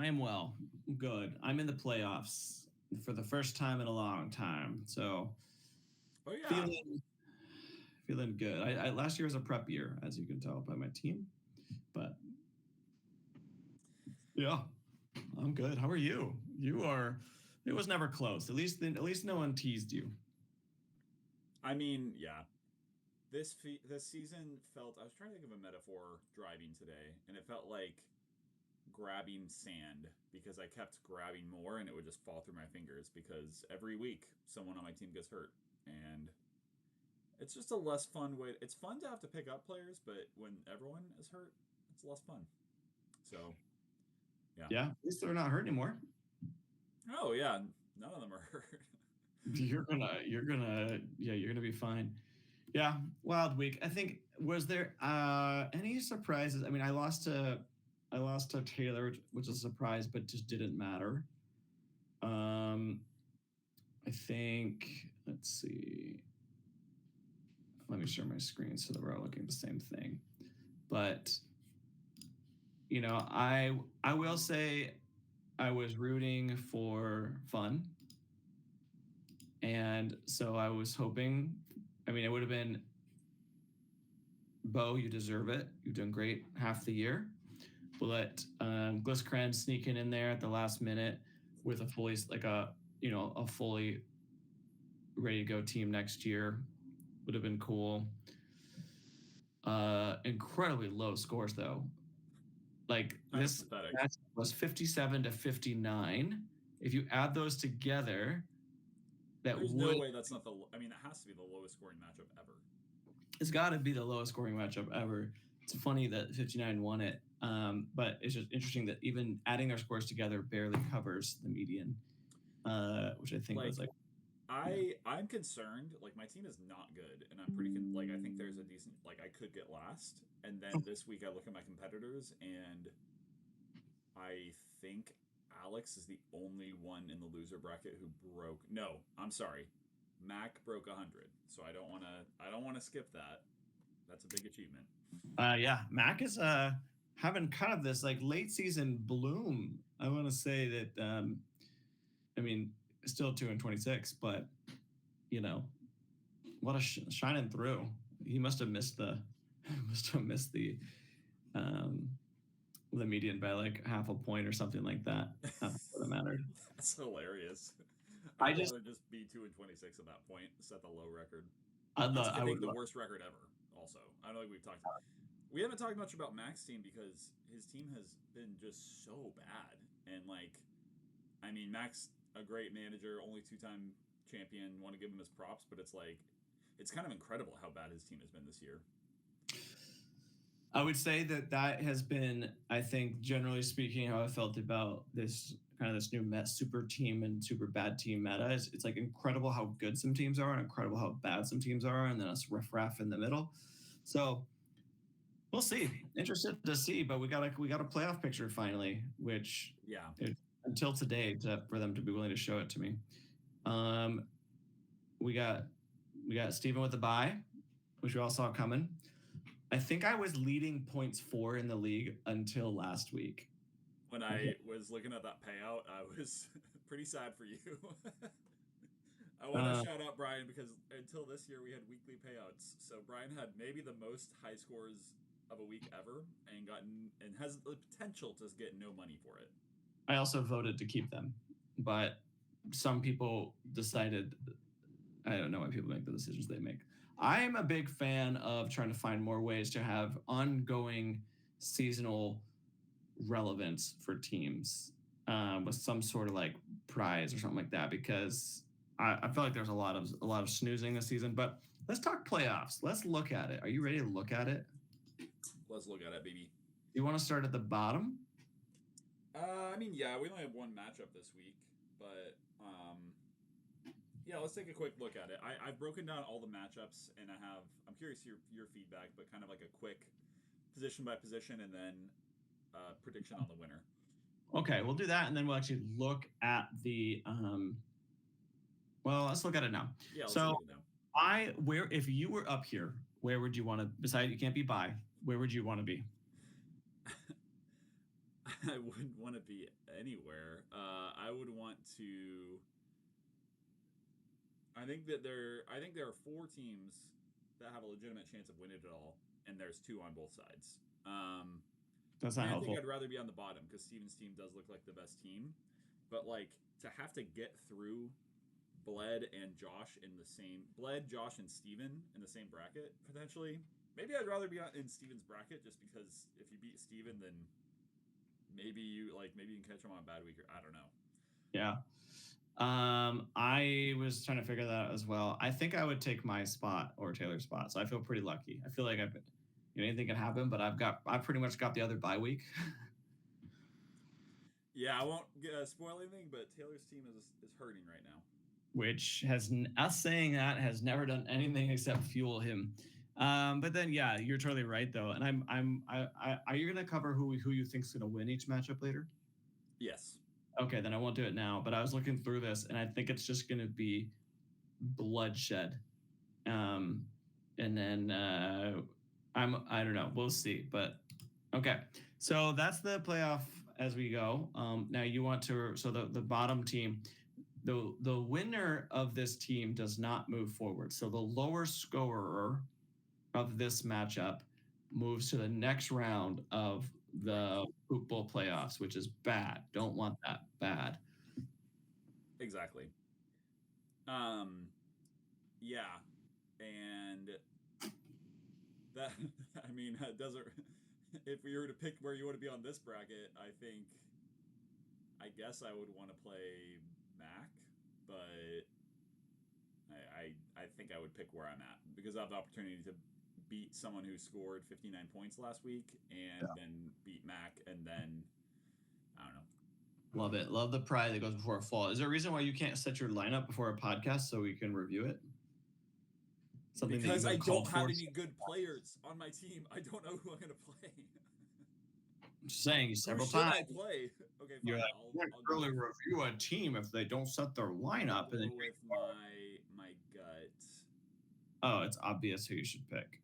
I am well. Good. I'm in the playoffs for the first time in a long time. So Oh yeah. feeling feeling good. I last year was a prep year, as you can tell by my team. But yeah, I'm good. How are you? You are it was never close. At least no one teased you. I mean, yeah. This season felt. I was trying to think of a metaphor driving today, and it felt like grabbing sand because I kept grabbing more, and it would just fall through my fingers because every week someone on my team gets hurt, and it's just a less fun way. It's fun to have to pick up players, but when everyone is hurt, it's less fun. So yeah. Yeah, at least they're not hurt anymore. Oh yeah. None of them are hurt. You're gonna be fine. Yeah, wild week. I think was there any surprises? I mean, I lost to Taylor, which is a surprise, but just didn't matter. Um, I think let's see. Let me share my screen so that we're all looking at the same thing. But I will say I was rooting for fun, and so I was hoping. I mean, it would have been Bo. You deserve it. You've done great half the year. But Gliscran sneaking in there at the last minute with a fully ready to go team next year would have been cool. Incredibly low scores though. Like Kind of this pathetic. match was 57-59. If you add those together, that There's no would way that's not the. I mean, it has to be the lowest scoring matchup ever. it's got to be the lowest scoring matchup ever. It's funny that 59 won it, but it's just interesting that even adding their scores together barely covers the median, which I think was Like like, yeah. I'm concerned. Like my team is not good, and I'm like I think there's a decent like I could get last. And then this week I look at my competitors, and I think Alex is the only one in the loser bracket who broke. No, I'm sorry, Mac broke 100. So I don't want to skip that. That's a big achievement. Yeah, Mac is having kind of this like late season bloom. I want to say that, I mean, still 2-26, but you know, what a shining through. He must have missed the, must have missed um, the median by like half a point or something like that. For the matter. That's hilarious. I I'd just, rather just be 2-26 at that point, set the low record. That's I I would think the worst record ever. Also, I don't think we've talked. We haven't talked much about Mac's team because his team has been just so bad. And like, I mean, Mac's a great manager, only two-time champion. Want to give him his props, but it's like, it's kind of incredible how bad his team has been this year. I would say that has been, I think, generally speaking, how I felt about this kind of this new super team and super bad team meta. It's like incredible how good some teams are and incredible how bad some teams are, and then us riffraff in the middle. So we'll see. Interested to see, but we got a playoff picture finally, which Yeah, until today for them to be willing to show it to me. Um, we got Steven with the bye, which we all saw coming. I think I was leading points for in the league until last week. when I was looking at that payout, I was pretty sad for you. I want to Uh, shout out Brian because until this year we had weekly payouts. So Brian had maybe the most high scores of a week ever and gotten and has the potential to get no money for it. I also voted to keep them, but some people decided. I don't know why people make the decisions they make. I'm a big fan of trying to find more ways to have ongoing seasonal relevance for teams, with some sort of like prize or something like that, because I feel like there's a lot of snoozing this season. But let's talk playoffs. Let's look at it. Are you ready to look at it? Let's look at it, baby. You want to start at the bottom? I mean, yeah, we only have one matchup this week, but yeah, let's take a quick look at it. I've broken down all the matchups, and I'm curious your feedback, but kind of like a quick position by position, and then prediction on the winner. Okay, we'll do that, and then we'll actually look at the. Well, let's look at it now. Yeah, let's So look at it now. where if you were up here, where would you want to? Besides, you can't be by. Where would you want to be? I wouldn't want to be anywhere. I would want to. I think there are four teams that have a legitimate chance of winning it all, and there's two on both sides. That's I not mean, I think helpful. I'd rather be on the bottom because Steven's team does look like the best team, but like to have to get through Bled and Josh in the same Bled, Josh, and Steven in the same bracket potentially. Maybe I'd rather be in Steven's bracket just because if you beat Steven, then maybe you can catch him on a bad week or I don't know. Yeah. I was trying to figure that out as well. I think I would take my spot or Taylor's spot. So I feel pretty lucky. I feel like anything can happen, but I pretty much got the other bye week, Yeah, I won't spoil anything, but Taylor's team is hurting right now. which us saying that has never done anything except fuel him. But then, yeah, you're totally right though. And are you going to cover who you think's going to win each matchup later? Yes. Okay, then I won't do it now. But I was looking through this, and I think it's just going to be bloodshed. And then I don't know. We'll see. But okay, so that's the playoff as we go. Now you want to the bottom team. The winner of this team does not move forward. So the lower scorer of this matchup moves to the next round of the Hoop Bowl playoffs, which is bad. Don't want that. Bad. Exactly. Um, yeah, and that I mean it doesn't. If we were to pick where you want to be on this bracket, I guess I would want to play Mac, but I think I would pick where I'm at because I have the opportunity to beat someone who scored 59 points last week and Yeah. then beat Mac and then I don't know. Love it. Love the pride that goes before a fall. Is there a reason why you can't set your lineup before a podcast so we can review it? Something that Because you I have don't called have for? any good players on my team. I don't know who I'm gonna play. I'm just saying you Who several should times. I play? Okay, You're fine. like, you can't I'll really go. review a team if they don't set their I'll lineup. And then go with my gut. oh, it's obvious who you should pick.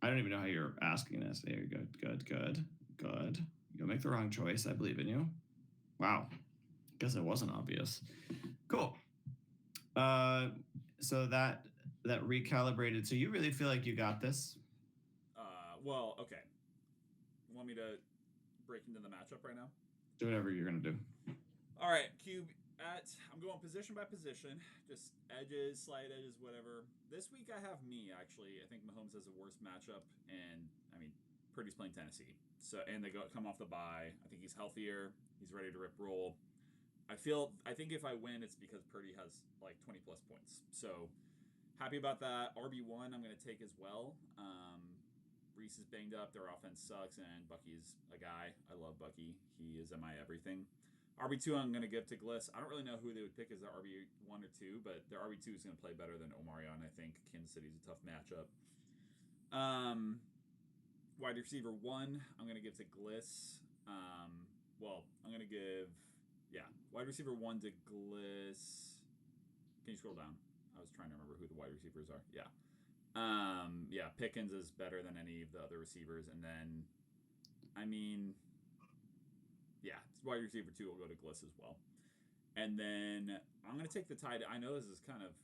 I don't even know how you're asking this. There you go. Good. You'll make the wrong choice. I believe in you. Wow. Guess it wasn't obvious. Cool. Uh, so that recalibrated. So you really feel like you got this? Well, okay. You want me to break into the matchup right now? Do whatever you're gonna do. All right, Cube. I'm going position by position, just edges, slight edges, whatever. This week I have me actually. I think Mahomes has the worst matchup, and I mean, Purdy's playing Tennessee, so and they come off the bye. I think he's healthier. He's ready to rip roll. I think if I win, it's because Purdy has like 20 plus points. So happy about that. RB1 I'm going to take as well. Reese is banged up. Their offense sucks, and Bucky's a guy. I love Bucky. He is my everything. RB2 I'm going to give to Gliss. I don't really know who they would pick as their RB1 or 2, but their RB2 is going to play better than Omarion, I think. Kansas City's a tough matchup. Wide receiver 1 I'm going to give to Gliss. I'm going to give wide receiver 1 to Gliss. Can you scroll down? I was trying to remember who the wide receivers are. Pickens is better than any of the other receivers, and then, I mean, wide receiver 2 will go to Gliss as well. And then I'm going to take the tight end. I know this is kind of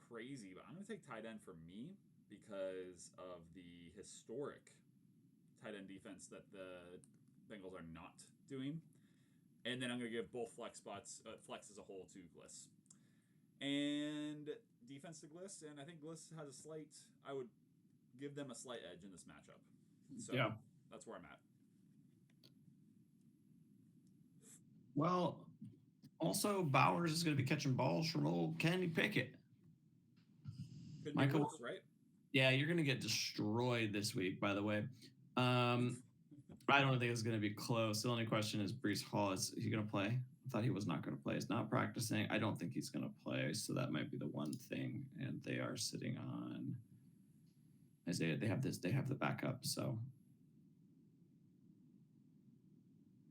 crazy, but I'm going to take tight end for me because of the historic tight end defense that the Bengals are not doing. And then I'm going to give both flex as a whole to Gliss. And defense to Gliss, and I think Gliss has I would give them a slight edge in this matchup. So yeah, that's where I'm at. Well, also Bowers is going to be catching balls from old Kenny Pickett. Could be worse, right? Yeah, you're going to get destroyed this week, by the way. I don't think it's going to be close. The only question is Breece Hall. Is he going to play? I thought he was not going to play. He's not practicing. I don't think he's going to play. So that might be the one thing. And they are sitting on Isaiah. They have the backup. So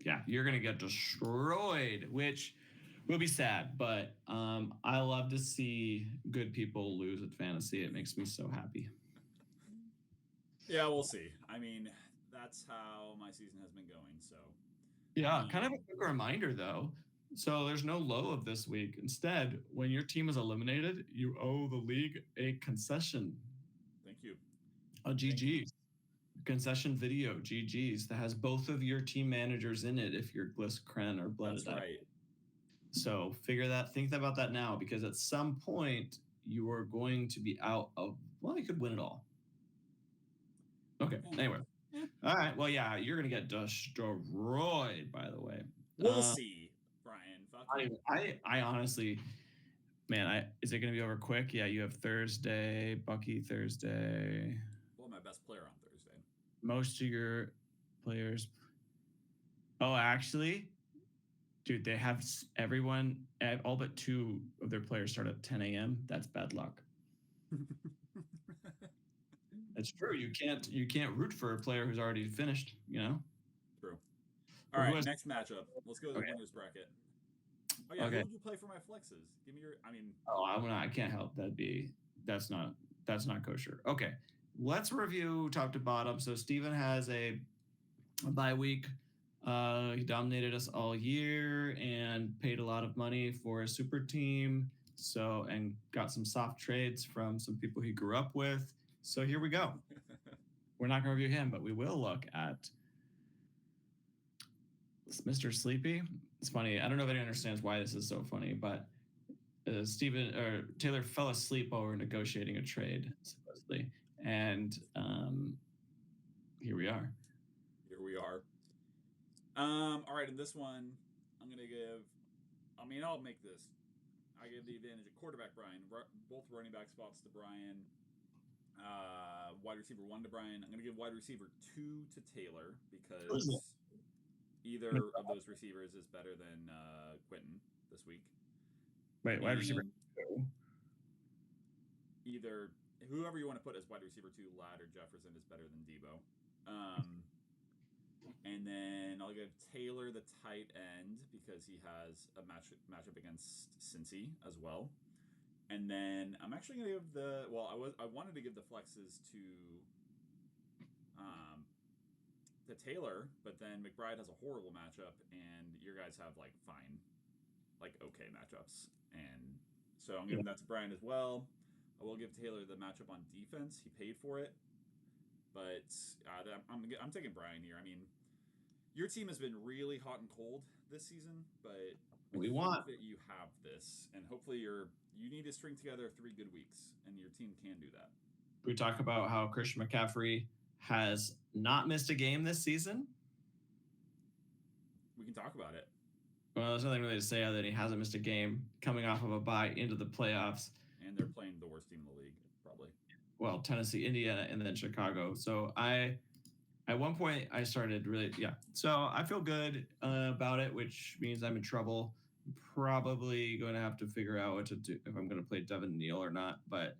yeah, you're going to get destroyed, which will be sad. But I love to see good people lose at fantasy. It makes me so happy. Yeah, we'll see. I mean, that's how my season has been going. So Yeah, kind of a um, quick reminder though. So there's no low of this week. Instead, when your team is eliminated, you owe the league a concession, thank you, a thank you. GG concession video, GG's that has both of your team managers in it if you're Gliss, Kren, or That's Blooded. right. So think about that now because at some point you are going to be out of, well, you could win it all. Okay. Eh, Anyway. eh. All right. Well, yeah, you're gonna get destroyed. By the way, We'll see, Brian. Fuck you. I honestly, man, is it gonna be over quick? Yeah, you have Thursday, Bucky Thursday. Well, my best player on Thursday. Most of your players. Oh, actually, dude, they have everyone, all but two of their players start at 10 a.m. That's bad luck. It's true. You can't root for a player who's already finished. True. Or All who right, has- next matchup. Let's go to the Okay. winners bracket. Oh yeah, Okay. who would you play for my flexes? Give me your. I mean, Oh, I can't help. That's not kosher. Okay, let's review top to bottom. So Steven has a bye week. He dominated us all year and paid a lot of money for a super team. So and got some soft trades from some people he grew up with. So here we go. We're not going to review him, but we will look at Mr. Sleepy. It's funny. I don't know if anyone understands why this is so funny, but Steven or Taylor fell asleep while we were negotiating a trade, supposedly. And here we are. here we are. All right, in this one, I'm gonna give. I mean, I'll make this. I give the advantage of quarterback Brian. Both running back spots to Brian. Wide receiver 1 to Brian. I'm gonna give wide receiver 2 to Taylor because either of those receivers is better than Quentin this week. Wait, wide receiver. Either whoever you want to put as wide receiver 2, Ladd or Jefferson, is better than Debo. And then I'll give Taylor the tight end because he has a matchup against Cincy as well. And then I'm actually gonna give I wanted to give the flexes to Taylor, but then McBride has a horrible matchup, and your guys have okay matchups, and so I'm giving that to Brian as well. I will give Taylor the matchup on defense. He paid for it, but I'm taking Brian here. I mean, your team has been really hot and cold this season, but We want that you have this, and hopefully you need to string together 3 good weeks, and your team can do that. We talk about how Christian McCaffrey has not missed a game this season. We can talk about it. Well, there's nothing really to say other than he hasn't missed a game coming off of a bye into the playoffs. And they're playing the worst team in the league, probably. Well, Tennessee, Indiana, and then Chicago. So at one point, I started really, yeah. So I feel good about it, which means I'm in trouble. I'm probably going to have to figure out what to do if I'm going to play Devin Neal or not, but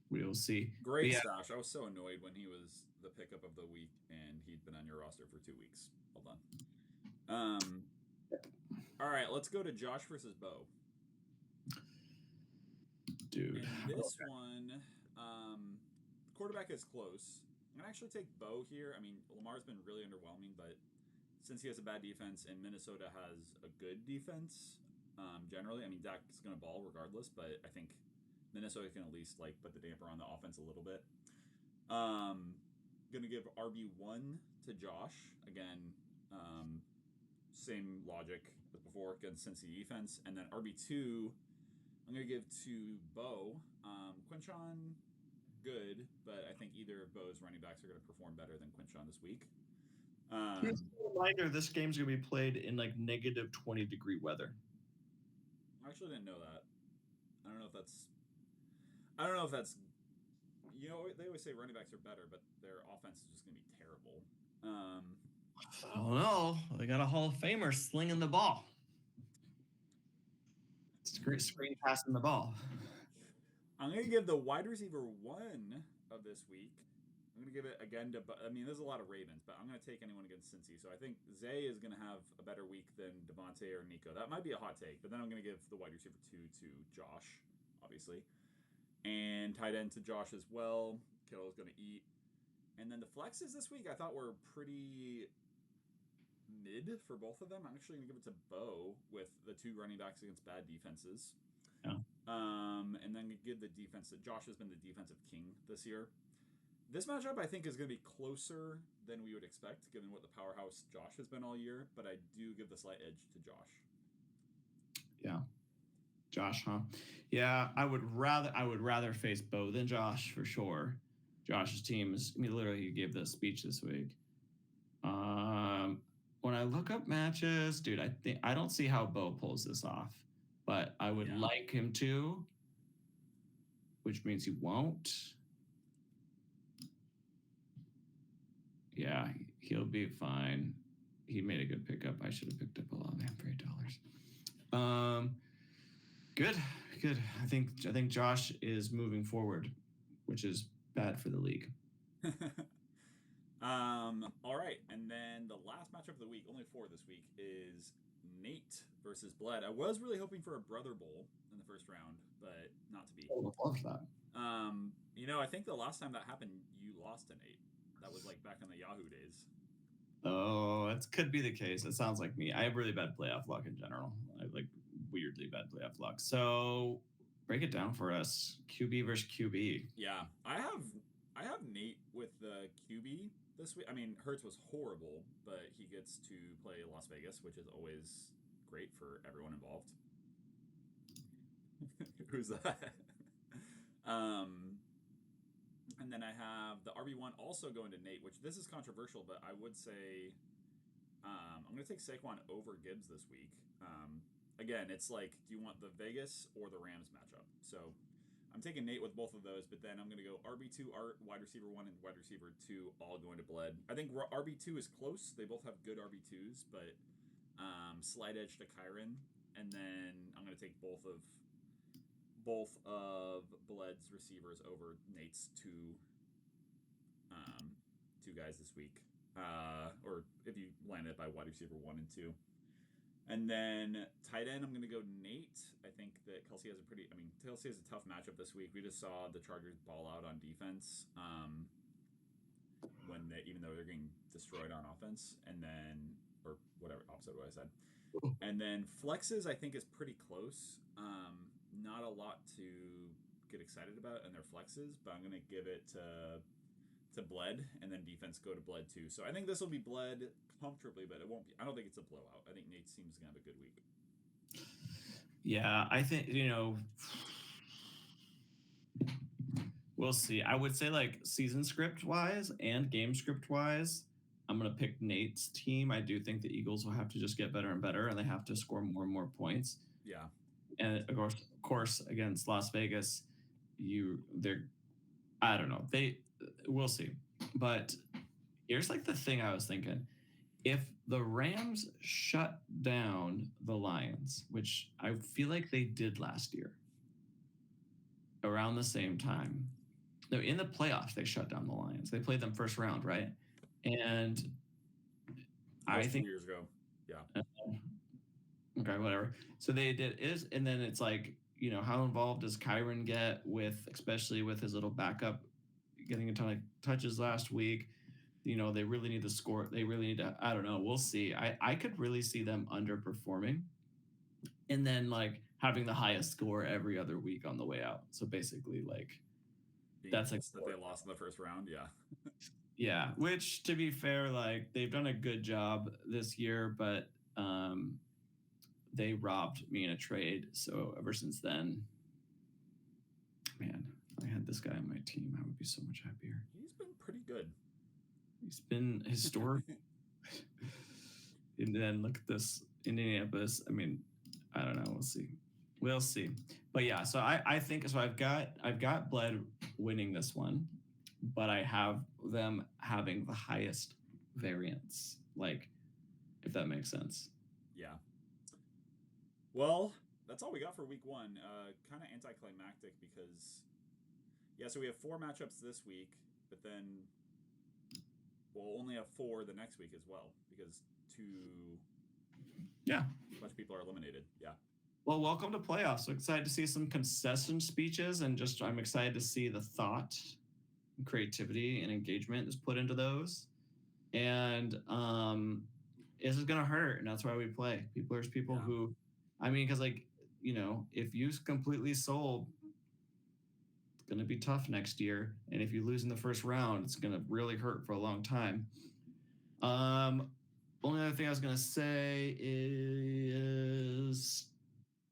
we will see. Great stash. I was so annoyed when he was the pickup of the week and he'd been on your roster for 2 weeks. Well done. All right, let's go to Josh versus Bo. Dude. In this one, quarterback is close. I'm gonna actually take Bo here. I mean, Lamar's been really underwhelming, but since he has a bad defense and Minnesota has a good defense, generally, I mean, Dak's gonna ball regardless, but I think Minnesota can at least put the damper on the offense a little bit. Gonna give RB1 to Josh again. Same logic as before against Cincy defense, and then RB2 I'm gonna give to Bo. Quinshon, good, but I think either of Bo's running backs are gonna perform better than Quinshon this week. Just a reminder: this game's gonna be played in negative 20-degree weather. I actually didn't know that. I don't know if that's. They always say running backs are better, but their offense is just gonna be terrible. I don't know. They got a Hall of Famer slinging the ball. Screen passing the ball. I'm going to give the wide receiver 1 of this week. I'm going to give it again to. I mean, there's a lot of Ravens, but I'm going to take anyone against Cincy. So I think Zay is going to have a better week than Devontae or Nico. That might be a hot take, but then I'm going to give the wide receiver 2 to Josh, obviously, and tight end to Josh as well. Kittle's going to eat. And then the flexes this week I thought were pretty mid for both of them. I'm actually going to give it to Bo with the 2 running backs against bad defenses. Yeah. And then give the defense that Josh has been the defensive king this year. This matchup, I think, is going to be closer than we would expect, given what the powerhouse Josh has been all year. But I do give the slight edge to Josh. Yeah, Josh, huh? Yeah, I would rather face Bo than Josh for sure. Josh's team is. I mean, literally, he gave the speech this week. When I look up matches, dude, I don't see how Bo pulls this off, but I would like him to, which means he won't. Yeah, he'll be fine. He made a good pickup. I should have picked up a lot of him for $8. Good. I think Josh is moving forward, which is bad for the league. All right, and then the last matchup of the week, only 4 this week, is Nate versus Bled. I was really hoping for a brother bowl in the first round, but not to be. I would love that. I think the last time that happened, you lost to Nate. That was like back in the Yahoo days. Oh, that could be the case. It sounds like me. I have really bad playoff luck in general. I have like weirdly bad playoff luck. So break it down for us. QB versus QB. Yeah, I have Nate with the QB this week. I mean, Hurts was horrible, but he gets to play Las Vegas, which is always great for everyone involved. Who's that? And then I have the RB1 also going to Nate, which this is controversial, but I would say I'm going to take Saquon over Gibbs this week. Again, it's like, do you want the Vegas or the Rams matchup? So I'm taking Nate with both of those, but then I'm going to go RB2, wide receiver 1, and wide receiver 2 all going to Bled. I think RB2 is close. They both have good RB2s, but slight edge to Kyron. And then I'm going to take both of Bled's receivers over Nate's two guys this week. Or if you land it by wide receiver 1 and 2. And then tight end, I'm going to go Nate. I think that Kelsey has Kelsey has a tough matchup this week. We just saw the Chargers ball out on defense even though they're getting destroyed on offense. And then, or whatever, opposite of what I said. And then flexes, I think, is pretty close. Not a lot to get excited about in their flexes, but I'm going to give it to Bled, and then defense go to Bled too. So I think this will be Bled comfortably, but it won't be. I don't think it's a blowout. I think Nate's team's going to have a good week. Yeah, I think, we'll see. I would say, like, season script wise and game script wise, I'm going to pick Nate's team. I do think the Eagles will have to just get better and better, and they have to score more and more points. Yeah. And of course, against Las Vegas, I don't know. We'll see. But here's like the thing I was thinking. If the Rams shut down the Lions, which I feel like they did last year, around the same time, no, in the playoffs, they shut down the Lions. They played them first round, right? And I think 2 years ago. Yeah. Okay, whatever. So they did and then it's like, how involved does Kyron get especially with his little backup getting a ton of touches last week? They really need to score. They really need to, I don't know. We'll see. I could really see them underperforming and then like having the highest score every other week on the way out. So basically like that's like that they lost in the first round. Yeah. Yeah. Which, to be fair, like they've done a good job this year, but they robbed me in a trade. So ever since then, man, if I had this guy on my team, I would be so much happier. He's been pretty good. He's been historic. And then look at this Indianapolis. I mean, I don't know. We'll see. But yeah, so I think so. I've got Bled winning this one, but I have them having the highest variance. Like, if that makes sense. Yeah. Well, that's all we got for week 1. Kind of anticlimactic because, so we have 4 matchups this week, but then we'll only have 4 the next week as well because a bunch of people are eliminated. Yeah. Well, welcome to playoffs. So excited to see some concession speeches, and I'm excited to see the thought creativity and engagement is put into those, and this is gonna hurt, and that's why we play. There's people Yeah. who, I mean, because like if you completely sold, it's gonna be tough next year, and if you lose in the first round, it's gonna really hurt for a long time. Only other thing I was gonna say is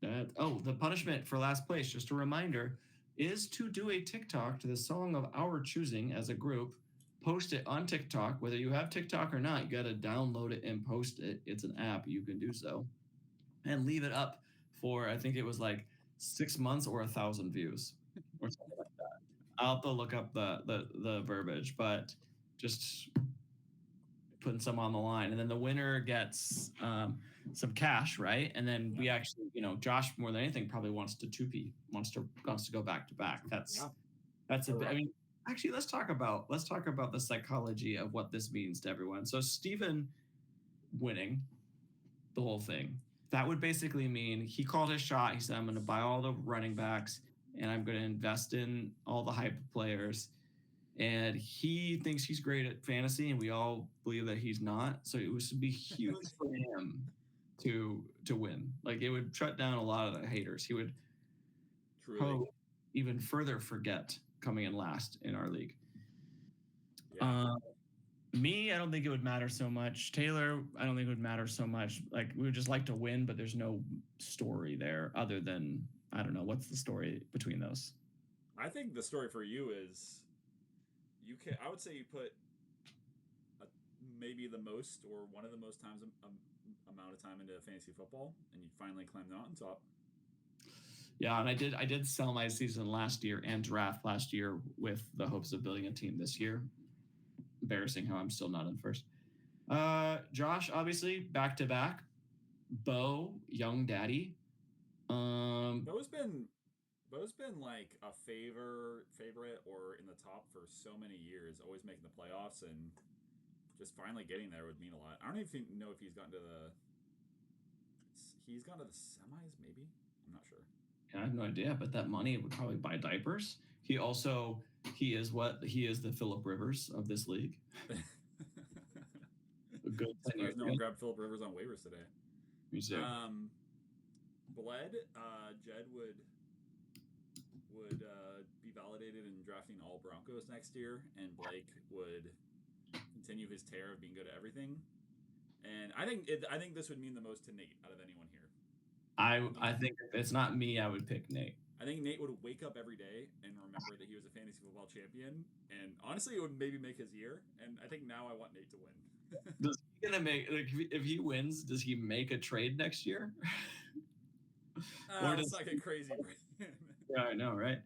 that the punishment for last place, just a reminder, is to do a TikTok to the song of our choosing as a group. Post it on TikTok, whether you have TikTok or not. You got to download it and post it. It's an app, you can do so, and leave it up for I think it was like 6 months or 1,000 views or something like that. I'll have to look up the verbiage, but just putting some on the line, and then the winner gets some cash, right? And then we actually, Josh more than anything probably wants to 2P, wants to go back to back. That's I mean, actually, let's talk about the psychology of what this means to everyone. So Steven winning the whole thing, that would basically mean he called his shot. He said, I'm going to buy all the running backs and I'm going to invest in all the hype players. And he thinks he's great at fantasy, and we all believe that he's not. So it would be huge for him to win. Like, it would shut down a lot of the haters. He would even further forget coming in last in our league. Yeah. Me, I don't think it would matter so much. Taylor, I don't think it would matter so much. Like, we would just like to win, but there's no story there other than, I don't know, what's the story between those? I think the story for you is I would say you put maybe the most or one of the most times amount of time into fantasy football, and you finally climbed the mountaintop. Yeah, and I did sell my season last year and draft last year with the hopes of building a team this year. Embarrassing how I'm still not in first. Josh, obviously, back to back. Bo, young daddy. Bo's been like a favorite or in the top for so many years, always making the playoffs, and just finally getting there would mean a lot. I don't even know if he's gotten to the semis, maybe. I'm not sure. I have no idea, but that money would probably buy diapers. He is the Phillip Rivers of this league. A good 10 years. No one grabbed Phillip Rivers on waivers today. Me too. Bled, Jed would be validated in drafting all Broncos next year, and Blake would continue his tear of being good at everything. And I think this would mean the most to Nate out of anyone here. I think if it's not me, I would pick Nate. I think Nate would wake up every day and remember that he was a fantasy football champion, and honestly, it would maybe make his year. And I think now I want Nate to win. Does he gonna make, like, if he wins? Does he make a trade next year? Or it's like a crazy. Yeah, I know, right?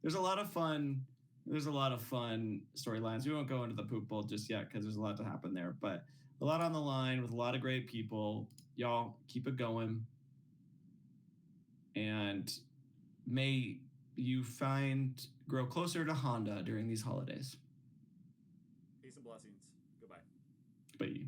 There's a lot of fun. There's a lot of fun storylines. We won't go into the poop bowl just yet because there's a lot to happen there, but a lot on the line with a lot of great people. Y'all keep it going, and may you grow closer to Honda during these holidays. Peace and blessings. Goodbye. Bye.